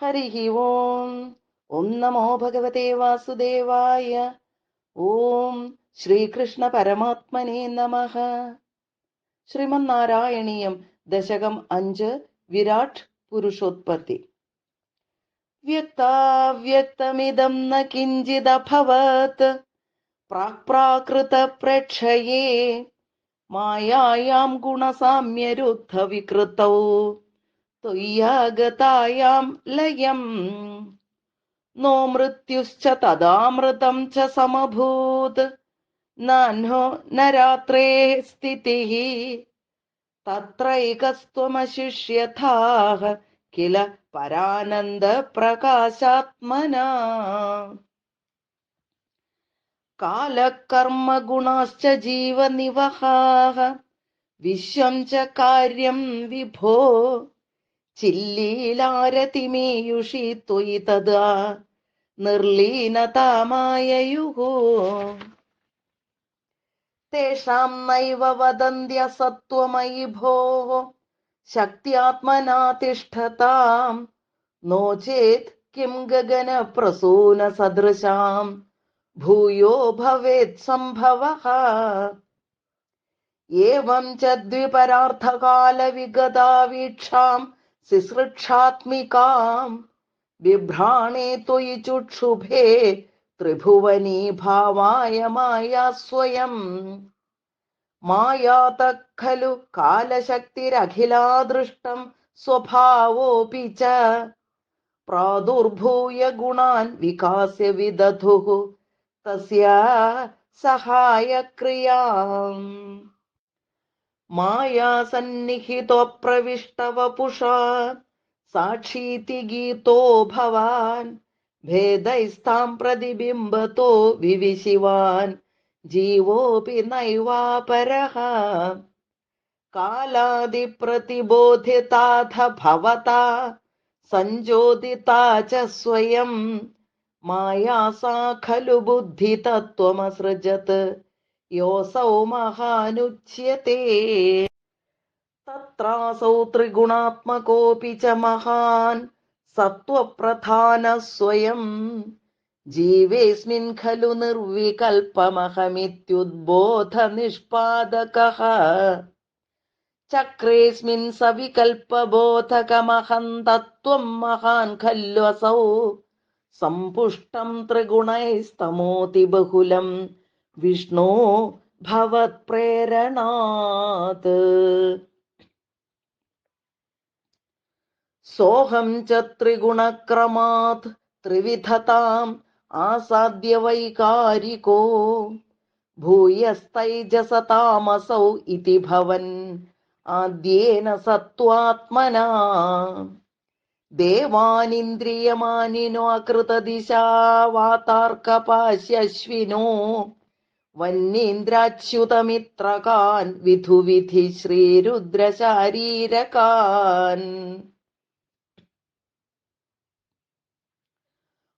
ഹരിഃ ഓം. ഓം നമോ ഭഗവതേ വാസുദേവായ. ഓം ശ്രീകൃഷ്ണ പരമാത്മനേ നമഃ. ശ്രീമന്നാരായണീയം ദശകം 5 വിരാട് പുരുഷോത്പത്തി. വ്യക്താവ്യക്തമിദം ന കിഞ്ചിദഭവത് പ്രാക്പ്രാകൃത പ്രേക്ഷയേ മായായാം ഗുണസാമ്യരുദ്ധ വികൃതൗ ത്വയ്യാഗതായാം ലയം നോ മൃത്യുശ്ച തദാമൃതം ച സമഭൂത് നാന്യോ ന രാത്രേ സ്ഥിതിഃ തത്രൈകസ്ത്വമശിഷ്യഥാഃ കില പരാനന്ദ പ്രകാശാത്മനാ. കാലകർമ്മ ഗുണാശ്ച ജീവനിവഹാഃ വിശ്വം ച കാര്യം വിഭോ ചില്ലീലാരതിമേയുഷി ത്വയി തദാ നിർലീനതാമായയുഃ. തേഷാം നൈവ വദന്ത്യസത്വമയി ഭോഃ ശക്ത്യാത്മനാ തിഷ്ഠതാം നോ ചേത് കിം ഗഗന പ്രസൂന സദൃശാം ഭൂയോ ഭവേത് സംഭവഃ. ഏവം ച ദ്വിപരാർത്ഥകാല വിഗതാ വീക്ഷാം സിസൃക്ഷാത്മികാം ബിഭ്രാണേ ത്വയി ചുക്ഷുഭേ ത്രിഭുവനീ ഭാവായ മായാ സ്വയം. മായാതഃ ഖലു കാലശക്തിരഖിലാദൃഷ്ടം സ്വഭാവോപി ച പ്രാദുർഭൂയ ഗുണാൻ വികാസ്യ വിദധുഃ തസ്യാ സഹായക്രിയാം. മായാസന്നിഹിതോ പ്രവിഷ്ടവപുഷാ സാക്ഷീതി ഗീതോ ഭവാൻ ഭേദൈസ്താം പ്രതിബിംബതോ വിവിശിവാൻ ജീവോപി നൈവാപരഃ. കാലാദിപ്രതിബോധിതാഥ ഭവതാ സംജോതിതാ ച സ്വയം മായാസാ ഖലു ബുദ്ധിതത്വമസൃജത് യോസൗ മഹാനുച്യത്തെ. തത്രാസൗ ത്രിഗുണാത്മകോപി ച മഹാൻ സത്വപ്രധാനഃ സ്വയം ജീവേസ്മിൻ ഖലു നിർവികൽപമഹമിത്യുദ്ബോധ നിഷ്പാദകഃ. ചക്രേസ്മിൻ സവികൽപബോധകമഹം തത്വം മഹാൻ ഖല്വസൗ സംപുഷ്ടം ത്രിഗുണൈസ്തമോതി ബഹുലം വിഷ്ണോ ഭവത്പ്രേരണാത്. സോഹം ച ത്രിഗുണക്രമാത് ത്രിവിധതാം ആസാദ്യ വൈകാരികോ ഭൂയസ്തൈജസതാമസൗ ഇതി ഭവൻ ആദ്യേന സത്വാത്മനാ. ദേവാനിന്ദ്രിയമാനിനോ അകൃതദിശാ വാതാർക്കപാശ്യശ്വിനോ വന്യേന്ദ്രാച്യുതമിത്രകാൻ വിധുവിധി ശ്രീരുദ്രശാരീരകാൻ.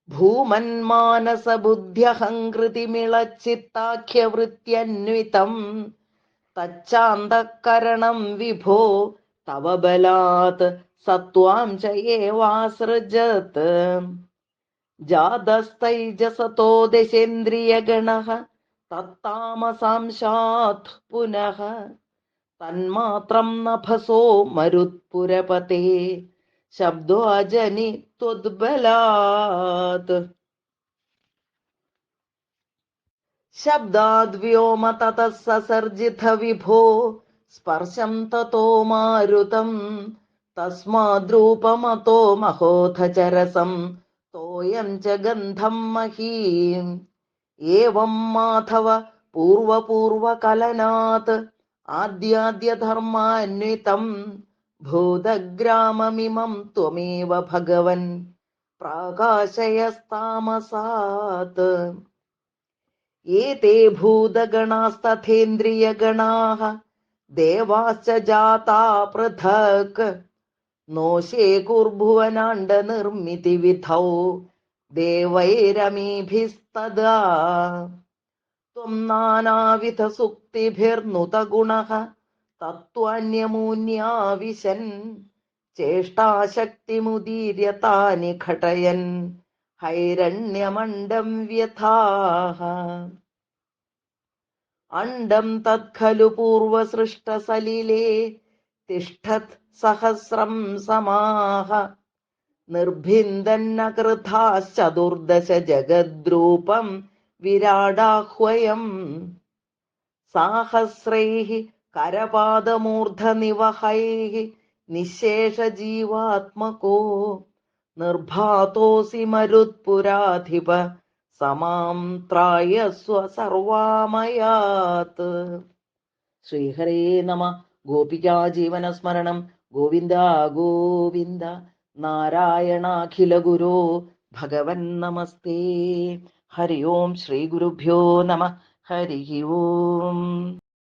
ഭൂമന്മാനസബുദ്ധ്യഹങ്കൃതിമിളച്ചിത്താഖ്യവൃത്യന്വിതം തച്ചാന്തഃകരണം വിഭോ തവ ബലാത് സത്വാം ച ഏവാസൃജത്. ജാതസ്തൈജസതോ ദശേന്ദ്രിയഗണഃ തത്താമസാംശാത് പുനഃ തന്മാത്രം നഭസോ മരുത്പുരപതേ ശബ്ദോ അജനി ത്വദ്ബലാത്. ശബ്ദാദ് വ്യോമ തതഃ സസർജിത വിഭോ സ്പർശം തതോ മാരുതം തസ്മാദ്രൂപമതോ മഹോധചരസം തോയം ച ഗന്ധം മഹീം. ഏവം മാധവ പൂർവപൂർവകലനാത് ആദ്യാദ്യധർമാന്വിതം ഭൂതഗ്രാമമിമം ത്വമേവ ഭഗവൻ പ്രാകാശയസ്താമസാത്. ഏതേ ഭൂതഗണാസ്തഥേന്ദ്രിയഗണാഃ ദേവാശ്ച ജാതാ പൃഥക് നോശേകുർഭുവനാണ്ഡ നിർമ്മിതി വിധൗ ദേവൈരമീഭിസ്തദാ. ത്വം നാനാവിധ സുക്തിഭിർനുത ഗുണഃ തത്വാന്യമൂന്യാവിശൻ ചേഷ്ടാശക്തിമുദീര്യ താനി ഘടയൻ ഹൈരണ്യമണ്ഡം വ്യഥാഃ. അണ്ഡം തത്ഖലു പൂർവസൃഷ്ടസലിലേ തിഷ്ഠത് സഹസ്രം സമാഹ. നിർഭിന്ദന്നകൃതാശ്ചതുർദശ ജഗദ്രൂപം വിരാടാഹ്വയം. സാഹസ്രൈഃ കരപാദമൂർധനിവഹൈഃ നിശേഷജീവാത്മകോ. നിർഭാതോസി മരുത്പുരാധിപ സമാം ത്രായസ്വ സർവാമയാത്. ശ്രീഹരേ നമ. ഗോപികാ ജീവനസ്മരണം. ഗോവിന്ദ ഗോവിന്ദ. നാരായണാഖില ഗുരോ ഭഗവൻ നമസ്തേ. ഹരി ഓം. ശ്രീ ഗുരുഭ്യോ നമ. ഹരി ഓം.